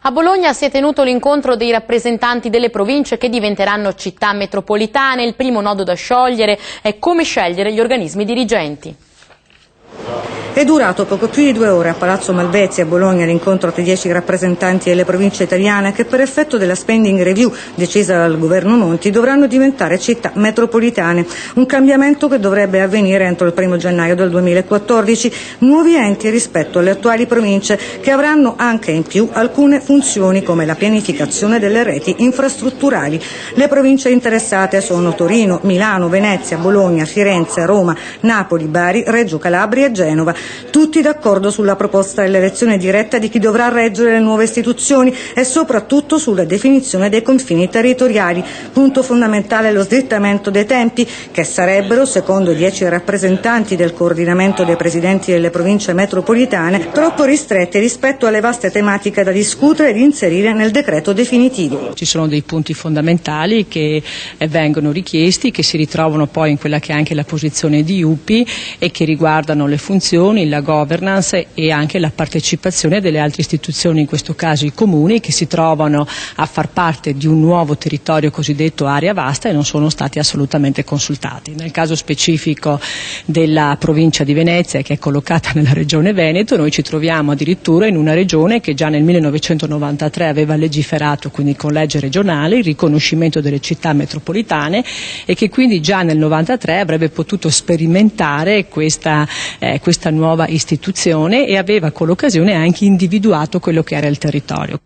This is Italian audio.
A Bologna si è tenuto l'incontro dei rappresentanti delle province che diventeranno città metropolitane. Il primo nodo da sciogliere è come scegliere gli organismi dirigenti. È durato poco più di 2 ore a Palazzo Malvezzi a Bologna l'incontro tra i 10 rappresentanti delle province italiane che per effetto della spending review decisa dal governo Monti dovranno diventare città metropolitane, un cambiamento che dovrebbe avvenire entro il 1° gennaio del 2014, nuovi enti rispetto alle attuali province che avranno anche in più alcune funzioni come la pianificazione delle reti infrastrutturali. Le province interessate sono Torino, Milano, Venezia, Bologna, Firenze, Roma, Napoli, Bari, Reggio Calabria e Genova. Tutti d'accordo sulla proposta dell'elezione diretta di chi dovrà reggere le nuove istituzioni e soprattutto sulla definizione dei confini territoriali. Punto fondamentale è lo slittamento dei tempi che sarebbero, secondo i 10 rappresentanti del coordinamento dei presidenti delle province metropolitane, troppo ristretti rispetto alle vaste tematiche da discutere ed inserire nel decreto definitivo. Ci sono dei punti fondamentali che vengono richiesti, che si ritrovano poi in quella che è anche la posizione di UPI e che riguardano le funzioni, la governance e anche la partecipazione delle altre istituzioni, in questo caso i comuni, che si trovano a far parte di un nuovo territorio cosiddetto area vasta e non sono stati assolutamente consultati. Nel caso specifico della provincia di Venezia, che è collocata nella regione Veneto, noi ci troviamo addirittura in una regione che già nel 1993 aveva legiferato, quindi con legge regionale, il riconoscimento delle città metropolitane e che quindi già nel 1993 avrebbe potuto sperimentare questa nuova istituzione e aveva con l'occasione anche individuato quello che era il territorio.